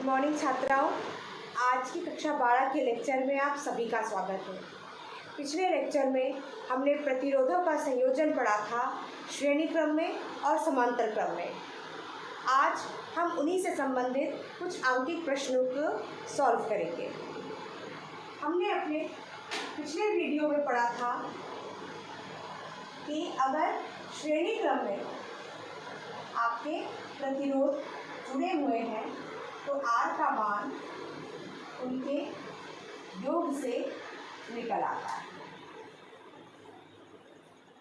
Morning छात्राओं, आज की कक्षा 12 के लेक्चर में आप सभी का स्वागत है। पिछले लेक्चर में हमने प्रतिरोधों का संयोजन पढ़ा था, श्रेणी क्रम में और समांतर क्रम में। आज हम उन्हीं से संबंधित कुछ अंकित प्रश्नों को सॉल्व करेंगे। हमने अपने पिछले वीडियो में पढ़ा था कि अगर श्रेणी क्रम में आपके प्रतिरोध जुड़े हुए हैं तो R का मान उनके योग से निकल आता है,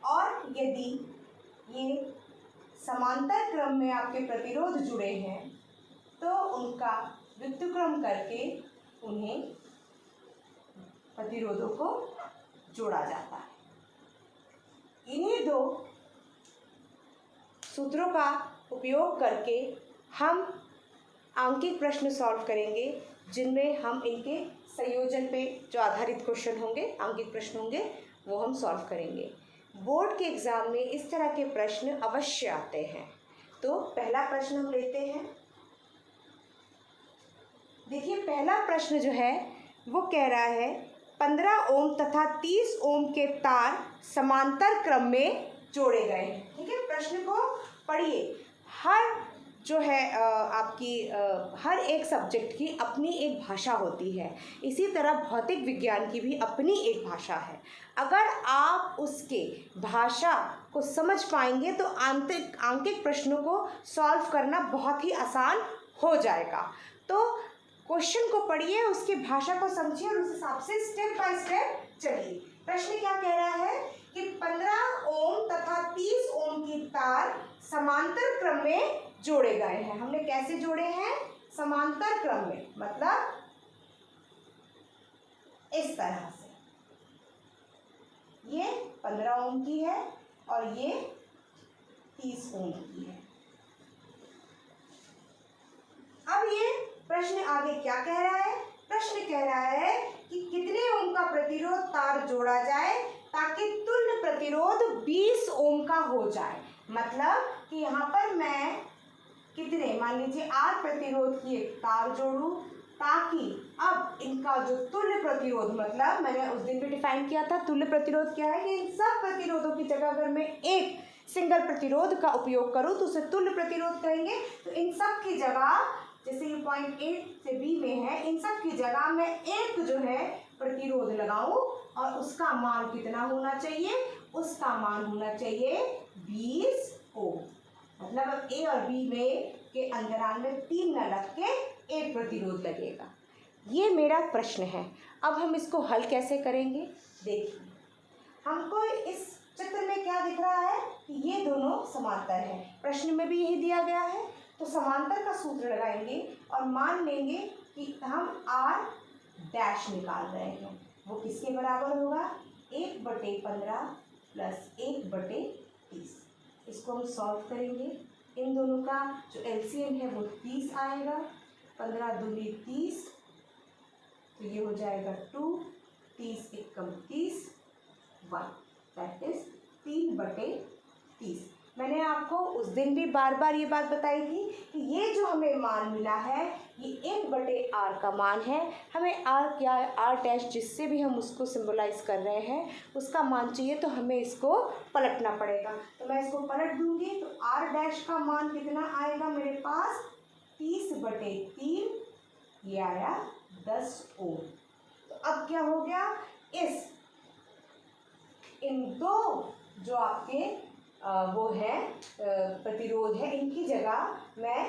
और यदि ये समांतर क्रम में आपके प्रतिरोध जुड़े हैं तो उनका व्युत्क्रम करके उन्हें प्रतिरोधों को जोड़ा जाता है। इन्हीं दो सूत्रों का उपयोग करके हम अंकित प्रश्न सॉल्व करेंगे, जिनमें हम इनके संयोजन पे जो आधारित क्वेश्चन होंगे, अंकित प्रश्न होंगे, वो हम सॉल्व करेंगे। बोर्ड के एग्ज़ाम में इस तरह के प्रश्न अवश्य आते हैं। तो पहला प्रश्न हम लेते हैं। देखिए, पहला प्रश्न जो है वो कह रहा है 15 ओम तथा 30 ओम के तार समांतर क्रम में जोड़े गए हैं। ठीक है, प्रश्न को पढ़िए। हर जो है आपकी हर एक सब्जेक्ट की अपनी एक भाषा होती है, इसी तरह भौतिक विज्ञान की भी अपनी एक भाषा है। अगर आप उसके भाषा को समझ पाएंगे तो अंकित प्रश्नों को सॉल्व करना बहुत ही आसान हो जाएगा। तो क्वेश्चन को पढ़िए, उसकी भाषा को समझिए और उस हिसाब से स्टेप बाय स्टेप चलिए। प्रश्न क्या कह रहा है कि 15 ओम तथा 30 ओम की तार समांतर क्रम में जोड़े गए हैं। हमने कैसे जोड़े हैं? समांतर क्रम में, मतलब इस तरह से। ये 15 ओम की है और ये 30 ओम की है। अब ये प्रश्न आगे क्या कह रहा है? प्रश्न कह रहा है कि कितने ओम का प्रतिरोध तार जोड़ा जाए ताकि तुल्य प्रतिरोध 20 ओम का हो जाए। मतलब कि यहाँ पर मैं कितने, मान लीजिए R प्रतिरोध की एक तार जोड़ूं ताकि अब इनका जो तुल्य प्रतिरोध, मतलब मैंने उस दिन भी डिफाइन किया था तुल्य प्रतिरोध क्या है, कि इन सब प्रतिरोधों की जगह अगर मैं एक सिंगल प्रतिरोध का उपयोग करूं तो उसे तुल्य प्रतिरोध कहेंगे। तो इन सब की जगह, जैसे ये पॉइंट A से B में है, इन सब की जगह मैं एक जो है प्रतिरोध लगाऊं और उसका मान कितना होना चाहिए? उसका मान होना चाहिए 20 ओम। मतलब अब A और B में के अंतराल में 3 न रख के एक प्रतिरोध लगेगा। ये मेरा प्रश्न है। अब हम इसको हल कैसे करेंगे? देखिए, हमको इस चित्र में क्या दिख रहा है कि ये दोनों समांतर है। प्रश्न में भी यही दिया गया है। तो समांतर का सूत्र लगाएंगे और मान लेंगे कि हम R डैश निकाल रहे हैं। वो किसके बराबर होगा? 1/15 प्लस 1/30। इसको हम सॉल्व करेंगे। इन दोनों का जो एलसीएम है वो 30 आएगा। 15 दूनी 30, तो ये हो जाएगा 2, 30 एकम 30, 1, दैट इज 3/30। मैंने आपको उस दिन भी बार बार ये बात बताई थी कि ये जो हमें मान मिला है ये 1/R का मान है। हमें R क्या, R डैश जिससे भी हम उसको सिंबलाइज कर रहे हैं उसका मान चाहिए, तो हमें इसको पलटना पड़ेगा। तो मैं इसको पलट दूंगी तो R डैश का मान कितना आएगा मेरे पास? 30/3, ये आया 10 ओम। तो अब क्या हो गया? इन दो जो आपके वो है प्रतिरोध है, इनकी जगह मैं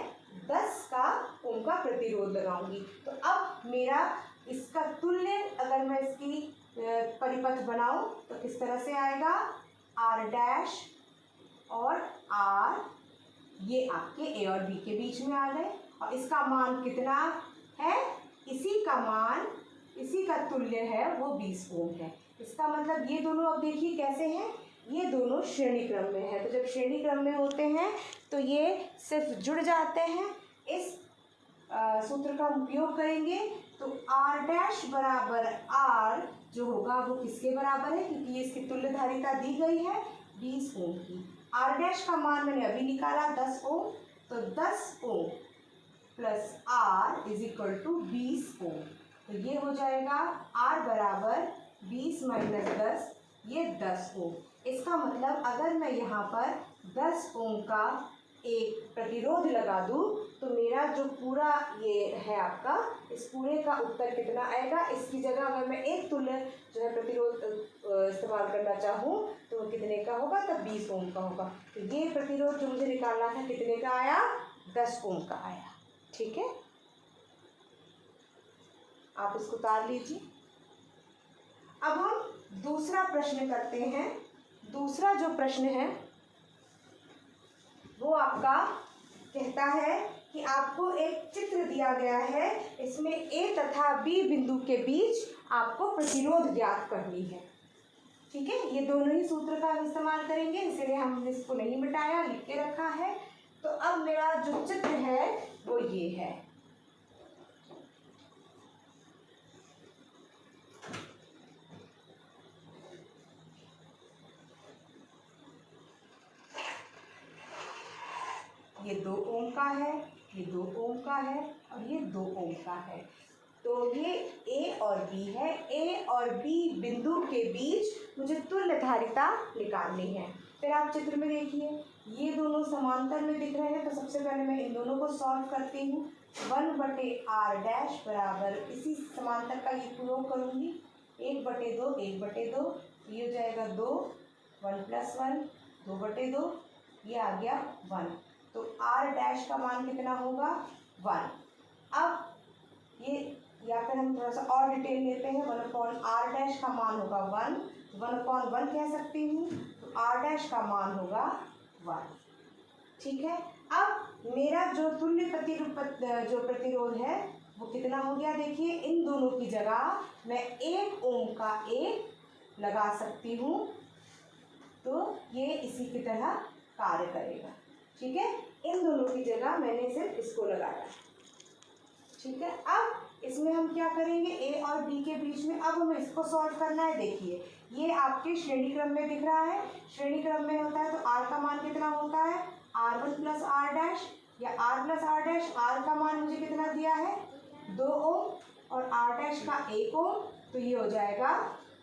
10 का ओम का प्रतिरोध लगाऊंगी। तो अब मेरा इसका तुल्य, अगर मैं इसकी परिपथ बनाऊं तो किस तरह से आएगा? R डैश और R, ये आपके A और B के बीच में आ गए, और इसका मान कितना है? इसी का मान, इसी का तुल्य है वो 20 ओम है। इसका मतलब ये दोनों, अब देखिए कैसे हैं, ये दोनों श्रेणी क्रम में है। तो जब श्रेणी क्रम में होते हैं तो ये सिर्फ जुड़ जाते हैं। इस सूत्र का उपयोग करेंगे तो R डैश बराबर R जो होगा वो किसके बराबर है? क्योंकि ये इसकी तुल्य धारिता दी गई है 20 ओम की। R डैश का मान मैंने अभी निकाला 10 ओम, तो 10 ohm plus R is equal to 20 ohm. तो ये हो जाएगा R बराबर 20 माइनस 10, ये 10 ओम। इसका मतलब अगर मैं यहाँ पर 10 ओम का एक प्रतिरोध लगा दूँ तो मेरा जो पूरा ये है आपका, इस पूरे का उत्तर कितना आएगा। इसकी जगह अगर मैं एक तुल्य जो है प्रतिरोध इस्तेमाल करना चाहूँ तो वो कितने का होगा, तब 20 ओम का होगा। तो ये प्रतिरोध जो मुझे निकालना था कितने का आया, 10 ओम का आया। ठीक है, आप इसको उतार लीजिए। अब हम दूसरा प्रश्न करते हैं। दूसरा जो प्रश्न है वो आपका कहता है कि आपको एक चित्र दिया गया है, इसमें ए तथा बी बिंदु के बीच आपको प्रतिरोध ज्ञात करनी है। ठीक है, ये दोनों ही सूत्र का हम इस्तेमाल करेंगे, इसलिए हमने इसको नहीं मिटाया, लिख के रखा है। तो अब मेरा जो चित्र है वो ये है। ये 2 ओम का है, ये 2 ओम का है और ये 2 ओम का है। तो ये ए और बी है। ए और बी बिंदु के बीच मुझे तुल्य धारिता निकालनी है। फिर आप चित्र में देखिए, ये दोनों समांतर में दिख रहे हैं, तो सबसे पहले मैं इन दोनों को सॉल्व करती हूँ। 1/r डैश बराबर इसी समांतर का ये प्रयोग करूँगी, 1/2, 1/2, ये हो जाएगा 2, 1 + 1, 2/2, ये आ गया 1। तो r डैश का मान कितना होगा, 1। अब ये या फिर हम थोड़ा सा और डिटेल लेते हैं। 1/r डैश का मान होगा 1, 1/1 कह सकती हूँ, तो r डैश का मान होगा 1। ठीक है, अब मेरा जो तुल्य प्रतिरोध है वो कितना हो गया, देखिए इन दोनों की जगह मैं 1 ओम का एक लगा सकती हूँ, तो ये इसी की तरह कार्य करेगा। ठीक है, इन दोनों की जगह मैंने सिर्फ इसको लगाया। ठीक है, अब इसमें हम क्या करेंगे, ए और बी के बीच में अब हमें इसको सॉल्व करना है। देखिए ये आपके श्रेणी क्रम में दिख रहा है, श्रेणी क्रम में होता है तो r का मान कितना होता है, r1 + r डैश या r + r डैश। r का मान मुझे कितना दिया है, 2 ओम और r डैश का 1 ओम, तो ये हो जाएगा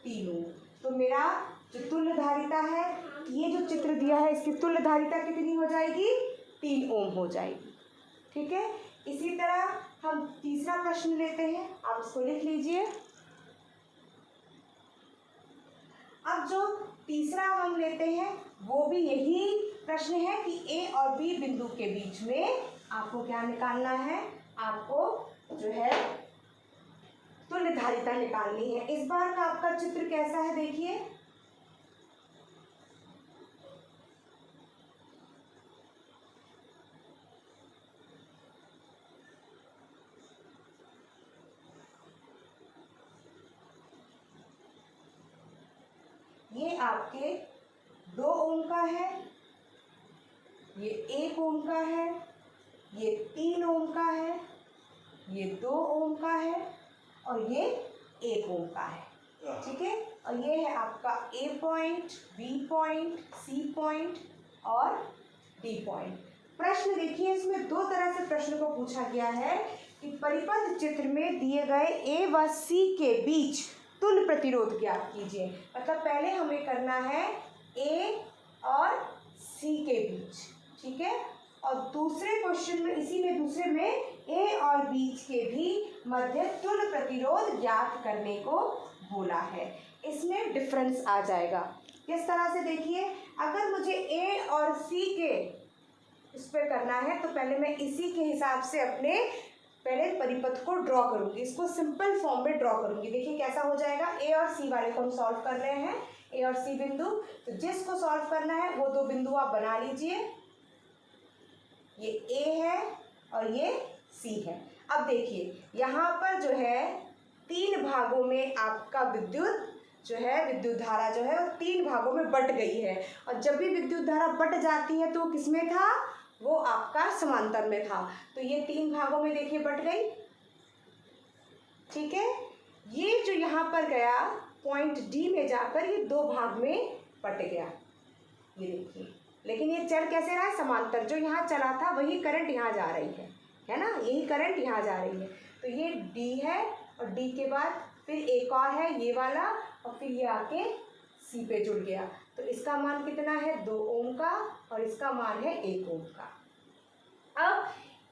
3 ओम। तो मेरा जो तुल्य धारिता है, ये जो चित्र दिया है इसकी तुल्य धारिता कितनी हो जाएगी, 3 ओम हो जाएगी। ठीक है, इसी तरह हम तीसरा प्रश्न लेते हैं, आप इसको लिख लीजिए। अब जो तीसरा हम लेते हैं वो भी यही प्रश्न है कि ए और बी बिंदु के बीच में आपको क्या निकालना है, आपको जो है तुल्य धारिता निकालनी है। इस बार का आपका चित्र कैसा है, देखिए ये आपके 2 ओम का है, ये 1 ओम का है, ये 3 ओम का है, ये 2 ओम का है और ये 1 ओम का है। ठीक है, और ये है आपका A point, B point, C point और D पॉइंट। प्रश्न देखिए, इसमें 2 तरह से प्रश्न को पूछा गया है कि परिपथ चित्र में दिए गए A व C के बीच तुल्य प्रतिरोध ज्ञात कीजिए। मतलब पहले हमें करना है A और C के बीच। ठीक है, और दूसरे क्वेश्चन में इसी में दूसरे में A और B के भी मध्य तुल्य प्रतिरोध ज्ञात करने को बोला है। इसमें डिफरेंस आ जाएगा। किस तरह से, देखिए अगर मुझे A और C के इस पर करना है तो पहले मैं इसी के हिसाब से अपने पहले परिपथ को ड्रॉ करूंगी, इसको सिंपल फॉर्म में ड्रॉ करूंगी। देखिए कैसा हो जाएगा, ए और सी वाले को हम सॉल्व कर रहे हैं, ए और सी बिंदु। तो जिसको सॉल्व करना है वो 2 बिंदु आप बना लीजिए, ये ए है और ये सी है। अब देखिए यहाँ पर जो है 3 भागों में आपका विद्युत जो है, विद्युत धारा जो है वो 3 भागों में बट गई है। और जब भी विद्युत धारा बट जाती है तो किसमें था, वो आपका समांतर में था। तो ये 3 भागों में देखिए बट गई। ठीक है, ये जो यहाँ पर गया पॉइंट डी में जाकर ये 2 भाग में बट गया, ये देखिए। लेकिन ये चल कैसे रहा है, समांतर। जो यहाँ चला था वही करंट यहाँ जा रही है। है ना, यही करंट यहाँ जा रही है। तो ये D है और D के बाद फिर एक और है ये वाला और फिर ये आके C पे जुड़ गया। तो इसका मान कितना है 2 ओम का और इसका मान है 1 ओम का। अब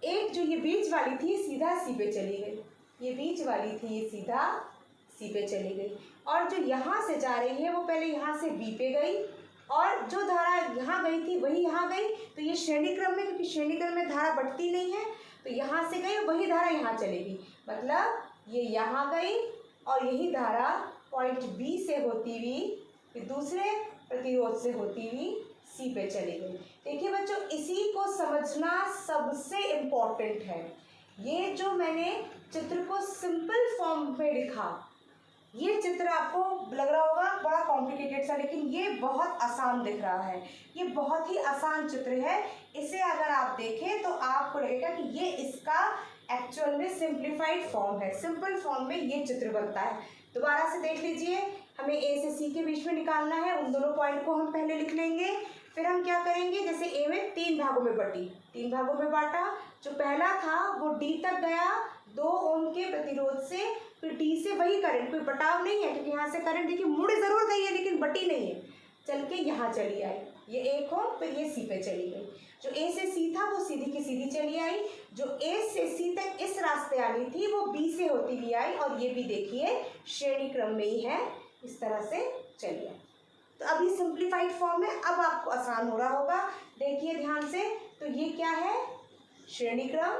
एक जो ये बीच वाली थी सीधा C पे चली गई, ये बीच वाली थी ये सीधा C पे चली गई और जो यहाँ से जा रही है वो पहले यहाँ से B पे गई और जो धारा यहाँ गई थी वही यहाँ गई। तो ये श्रेणी क्रम में, क्योंकि श्रेणी क्रम में धारा बढ़ती नहीं है तो यहाँ से गई वही धारा यहाँ चलेगी, मतलब ये यहाँ गई और यही धारा पॉइंट B से होती हुई फिर दूसरे प्रतिरोध से होती हुई C पे चली गई। देखिए बच्चों, इसी को समझना सबसे इम्पोर्टेंट है। ये जो मैंने चित्र को सिंपल फॉर्म में लिखा, ये चित्र आपको लग रहा होगा बड़ा कॉम्प्लिकेटेड सा, लेकिन ये बहुत आसान दिख रहा है। ये बहुत ही आसान चित्र है। इसे अगर आप देखें तो आपको लगेगा कि ये इसका एक्चुअल में सिंप्लीफाइड फॉर्म है। सिंपल फॉर्म में ये चित्र बनता है। दोबारा से देख लीजिए, हमें A से C के बीच में निकालना है। उन दोनों पॉइंट को हम पहले लिख लेंगे, फिर हम क्या करेंगे, जैसे A में 3 भागों में बटी, 3 भागों में बांटा। जो पहला था वो D तक गया 2 ओम के प्रतिरोध से, फिर D से वही करंट, कोई बटाव नहीं है क्योंकि यहाँ से करंट देखिए मुड़ जरूर गई है लेकिन बटी नहीं है, चल के यहाँ चली आई, ये 1 ओम, फिर ये C पे चली गई। जो A से C था वो सीधी की सीधी चली आई, जो A से C तक इस रास्ते आनी थी वो B से होती हुई आई और ये भी देखिए श्रेणी क्रम में ही है, इस तरह से चली आई। तो अभी सिंप्लीफाइड फॉर्म में अब आपको आसान हो रहा होगा। देखिए ध्यान से, तो ये क्या है श्रेणी क्रम,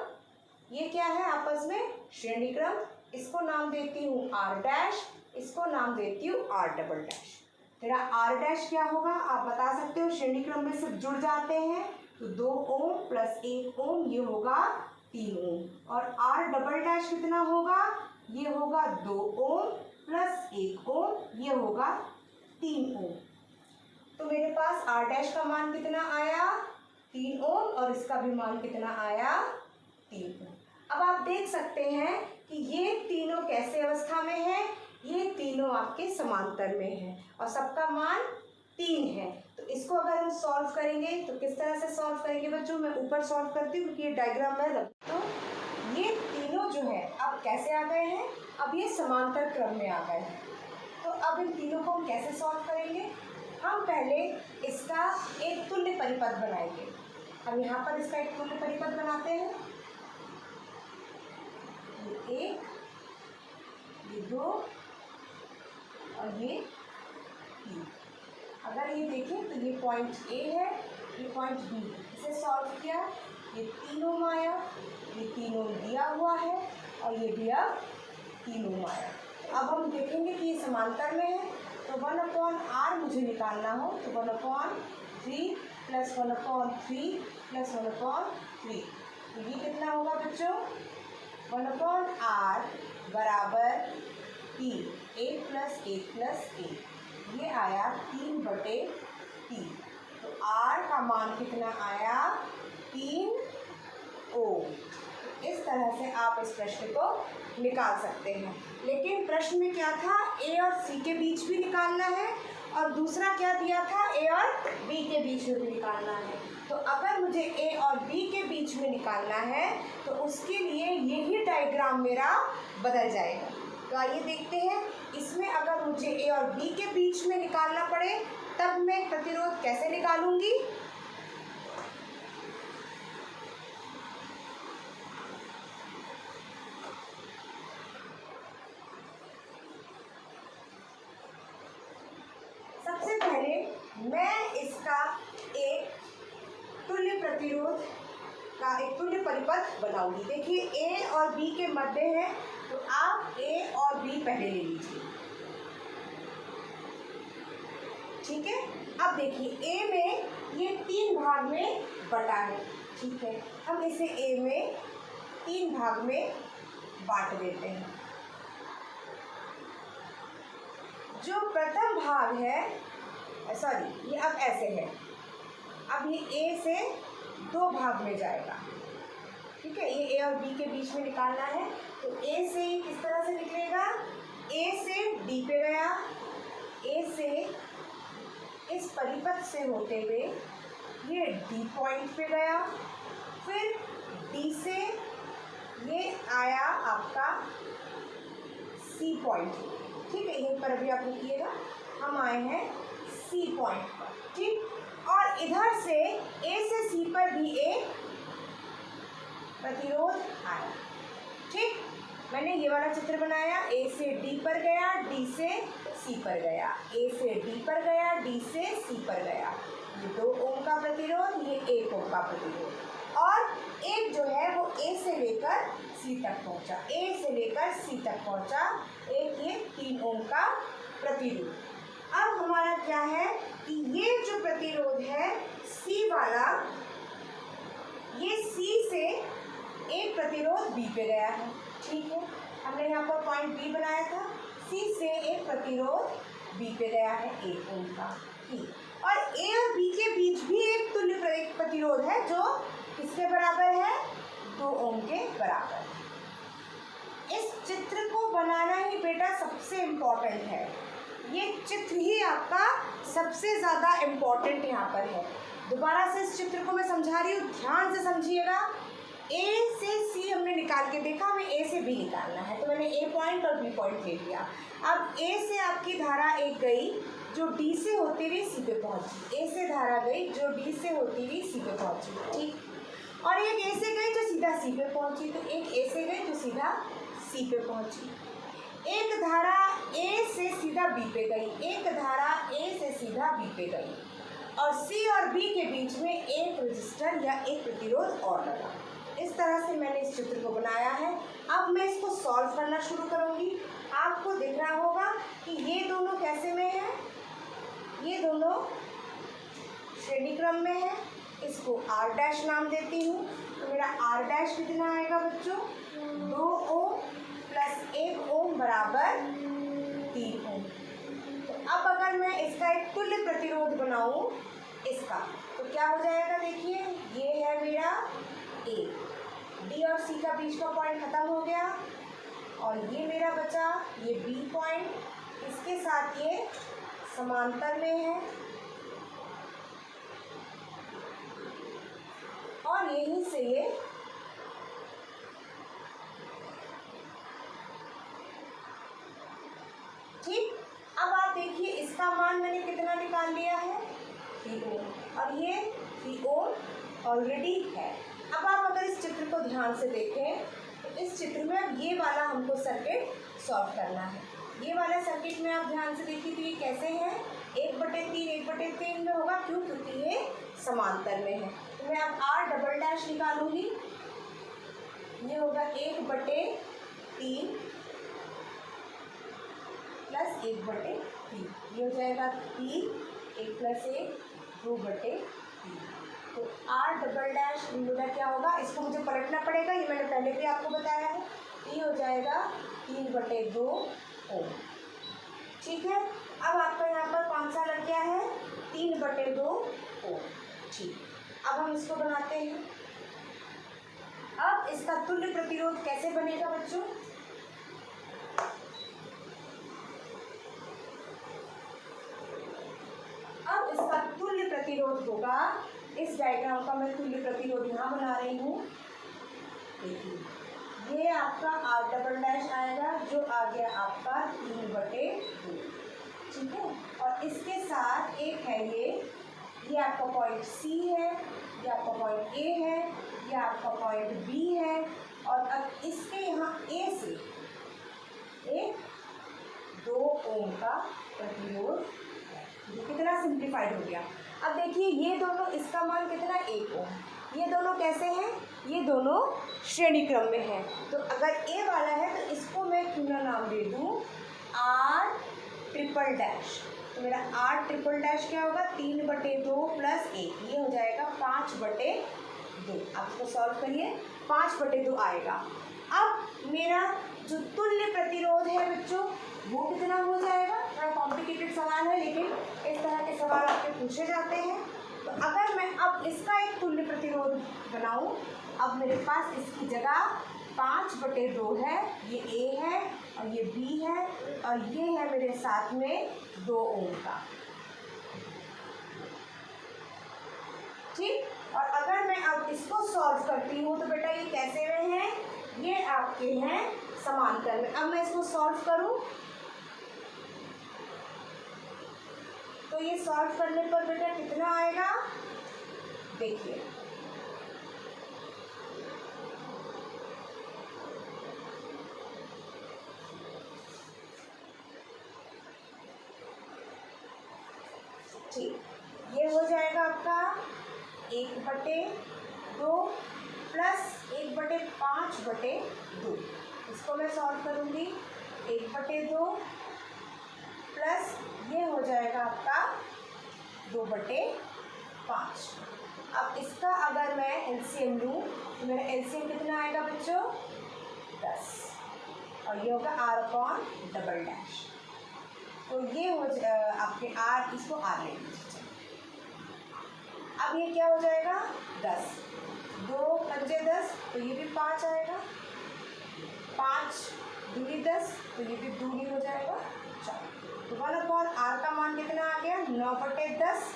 ये क्या है आपस में श्रेणी क्रम। इसको नाम देती हूँ R', इसको नाम देती हूँ R'। तेरा R' क्या होगा आप बता सकते हो, श्रेणी क्रम में सिर्फ जुड़ जाते हैं तो 2 ओम प्लस 1 ओम, ये होगा 3 ओम। और R' कितना होगा, ये होगा 2 ओम प्लस 1 ओम, ये होगा 3 ओम। तो मेरे पास R' का मान कितना आया 3 ओम और इसका भी मान कितना आया 3 ओम। अब आप देख सकते हैं कि ये तीनों कैसे अवस्था में है, ये तीनों आपके समांतर में है और सबका मान 3 है। तो इसको अगर हम सॉल्व करेंगे तो किस तरह से सॉल्व करेंगे बच्चों, मैं ऊपर सॉल्व करती हूँ क्योंकि ये डायग्राम में रख। तो ये तीनों जो है अब कैसे आ गए हैं, अब ये समांतर क्रम में आ गए हैं। तो अब इन तीनों को हम कैसे सॉल्व करेंगे, हम पहले इसका एक तुल्य परिपथ बनाएंगे। हम यहाँ पर इसका एक तुल्य परिपथ बनाते हैं, ये 1, ये 2 और ये 3। अगर ये देखें तो ये पॉइंट A है, ये पॉइंट B है। इसे सॉल्व किया, ये 3 ओम आया, ये 3 ओम दिया हुआ है और ये भी अब 3 ओम आया। अब हम देखेंगे कि ये समांतर में है, तो 1/r मुझे निकालना हो तो 1/3 प्लस 1/3 प्लस 1/3। तो ये कितना होगा बच्चों, 1/r बराबर 3, 1 प्लस 1 प्लस 1, ये आया 3/3। तो R का मान कितना आया 3 ओम। इस तरह से आप इस प्रश्न को निकाल सकते हैं। लेकिन प्रश्न में क्या था, A और C के बीच भी निकालना है और दूसरा क्या दिया था, A और B के बीच में भी निकालना है। तो अगर मुझे A और B के बीच में निकालना है तो उसके लिए यही डायग्राम मेरा बदल जाएगा। तो आइए देखते हैं, इसमें अगर मुझे A और B के बीच में निकालना पड़े तब मैं प्रतिरोध कैसे निकालूंगी। सबसे पहले मैं इसका एक तुल्य प्रतिरोध का एक तुल्य परिपथ बनाऊंगी। देखिए A और B के मध्य है तो आप A और B पहले ले लीजिए, ठीक है। अब देखिए A में ये 3 भाग में बटा है, ठीक है। हम इसे A में 3 भाग में बांट देते हैं। जो प्रथम भाग है, सॉरी ये अब ऐसे है, अब ये A से 2 भाग में जाएगा, ठीक है। ये A और B के बीच में निकालना है तो A से किस तरह से निकलेगा, A से D पे गया, A से इस परिपथ से होते हुए ये D पॉइंट पे गया, फिर D से ये आया आपका सी पॉइंट, ठीक है, यहीं पर अभी आप लिखिएगा, हम आए हैं सी पॉइंट पर, ठीक। और इधर से ए से सी पर भी एक प्रतिरोध आया, ठीक। मैंने ये वाला चित्र बनाया, ए से डी पर गया, डी से सी पर गया, ए से डी पर गया, डी से सी पर गया। ये 2 ओम का प्रतिरोध, ये 1 ओम का प्रतिरोध, और एक जो है वो ए से लेकर सी तक पहुंचा, ए से लेकर सी तक पहुंचा, एक ये 3 ओम का प्रतिरोध। अब हमारा क्या है कि ये जो प्रतिरोध है सी वाला, ये सी से एक प्रतिरोध बी पे गया है, ठीक है, हमने यहाँ पर पॉइंट बी बनाया था, सी से एक प्रतिरोध बी पे गया है 1 ओम का, ठीक। और ए और बी के बीच भी एक तुल्य प्रतिरोध है जो किसके बराबर है, 2 ओम के बराबर। इस चित्र को बनाना ही बेटा सबसे इम्पोर्टेंट है, ये चित्र ही आपका सबसे ज़्यादा इम्पोर्टेंट यहाँ पर है। दोबारा से इस चित्र को मैं समझा रही हूँ, ध्यान से समझिएगा। ए से सी हमने निकाल के देखा, हमें ए से बी निकालना है, तो मैंने ए पॉइंट और बी पॉइंट ले लिया। अब ए से आपकी धारा एक गई जो डी से होती हुई सी पे पहुंची, ए से धारा गई जो डी से होती हुई सी पे पहुंची, ठीक। और एक ए से गई जो सीधा सी पे पहुंची, तो एक ए से गई जो सीधा सी पे पहुंची। एक धारा ए से सीधा बी पे गई, एक धारा ए से सीधा बी पे गई, और सी और बी के बीच में एक रजिस्टर या एक प्रतिरोध और लगा। इस तरह से मैंने इस चित्र को बनाया है। अब मैं इसको सॉल्व करना शुरू करूंगी। आपको दिख रहा होगा कि ये दोनों कैसे में है, ये दोनों श्रेणी क्रम में है। इसको आर डैश नाम देती हूँ, तो मेरा आर डैश कितना आएगा बच्चों, 2 ओम प्लस 1 ओम बराबर 3 ओम। तो अब अगर मैं इसका एक तुल्य प्रतिरोध बनाऊं इसका, तो क्या हो जाएगा, देखिए ये है मेरा ए, डी और सी का बीच का पॉइंट खत्म हो गया, और ये मेरा बचा ये बी पॉइंट, इसके साथ ये समांतर में है, और यहीं से ये ठीक। अब आप देखिए इसका मान मैंने कितना निकाल लिया है, 3 ओम, और ये 3 ओम ऑलरेडी है। अब आप अगर इस चित्र को ध्यान से देखें तो इस चित्र में अब ये वाला हमको सर्किट सॉल्व करना है। ये वाला सर्किट में आप ध्यान से देखिए तो ये कैसे है, 1/3 1/3 में होगा, क्यों, क्योंकि ये समांतर में है। तो मैं अब आर डबल डैश निकालूंगी, ये होगा 1/3 प्लस 1/3, ये हो जाएगा 3, 1 प्लस 1 2/3। तो आर डबल डैश मेरा क्या होगा, इसको मुझे पलटना पड़ेगा, ये मैंने पहले भी आपको बताया है। ये हो जाएगा 3/2 ओम, ठीक है। अब आपका यहाँ पर कौन सा लग गया है, 3/2 ओम, ठीक। अब हम इसको बनाते हैं। अब इसका तुल्य प्रतिरोध कैसे बनेगा बच्चों, अब इसका तुल्य प्रतिरोध होगा, इस डायग्राम का मैं तुल्य प्रतिरोध यहाँ बना रही हूँ, देखिए ये आपका आर डबल डैश आएगा जो आ गया आपका 3/2, ठीक है। और इसके साथ एक है ये आपका पॉइंट सी है, ये आपका पॉइंट ए है, ये आपका पॉइंट बी है, और अब इसके यहाँ ए से एक 2 ओम का प्रतिरोध है, जो कितना सिंप्लीफाइड हो गया। अब देखिए ये दोनों, इसका मान कितना, 1 ओम, ये दोनों कैसे हैं, ये दोनों श्रेणी क्रम में हैं। तो अगर ए वाला है तो इसको मैं क्यों ना नाम दे दूँ आर ट्रिपल डैश, तो मेरा आर ट्रिपल डैश क्या होगा, 3/2 प्लस 1, ये हो जाएगा 5/2। आप इसको सॉल्व करिए, 5/2 आएगा। अब मेरा जो तुल्य प्रतिरोध है बच्चों वो कितना हो जाएगा, थोड़ा कॉम्प्लिकेटेड सवाल है लेकिन इस तरह के सवाल आपके पूछे जाते हैं। तो अगर मैं अब इसका एक तुल्य प्रतिरोध बनाऊं, अब मेरे पास इसकी जगह 5/2 है, ये ए है और ये बी है और ये है मेरे साथ में 2 ओम का, ठीक। और अगर मैं अब इसको सॉल्व करती हूँ तो बेटा ये कैसे में है, ये आपके हैं समांतर में। अब मैं इसको सॉल्व करूं तो ये सॉल्व करने पर बेटा कितना आएगा, देखिए ठीक, ये हो जाएगा आपका 1/2 प्लस 1/5/2। इसको मैं सॉल्व करूँगी, 1/2 प्लस ये हो जाएगा आपका 2/5। अब इसका अगर मैं एलसीएम लूँ तो मेरा एलसीएम कितना आएगा बच्चों, 10, और ये होगा r/डबल डैश। तो ये हो आपके r, इसको r ले लीजिए। अब ये क्या हो जाएगा, 10, 2 पंजे 10, तो ये भी 5 आएगा, 5 दूनी 10, तो ये भी दूनी हो जाएगा 4। तो 1/r का मान कितना आ गया, 9/10।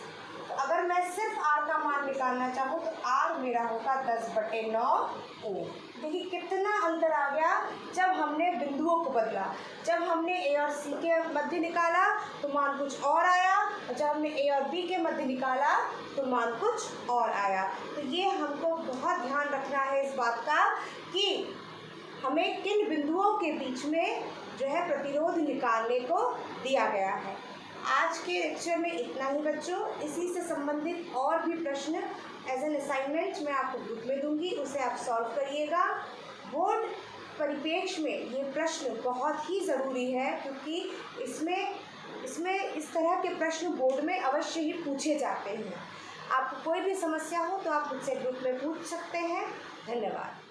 तो अगर मैं सिर्फ r का मान निकालना चाहूँ तो r मेरा होगा 10/9 ओम। देखिए कितना अंतर आ गया जब हमने बिंदुओं को बदला। जब हमने a और c के मध्य निकाला तो मान कुछ और आया, और जब हमने a और b के मध्य निकाला तो मान कुछ और आया। तो ये हमको बहुत ध्यान रखना है इस बात का कि हमें किन बिंदुओं के बीच में जो है प्रतिरोध निकालने को दिया गया है। आज के लेक्चर में इतना ही बच्चों। इसी से संबंधित और भी प्रश्न एज एन असाइनमेंट मैं आपको ग्रुप में दूंगी, उसे आप सॉल्व करिएगा। बोर्ड परिप्रेक्ष्य में ये प्रश्न बहुत ही ज़रूरी है, क्योंकि इसमें इस तरह के प्रश्न बोर्ड में अवश्य ही पूछे जाते हैं। आपको कोई भी समस्या हो तो आप मुझसे ग्रुप में पूछ सकते हैं। धन्यवाद।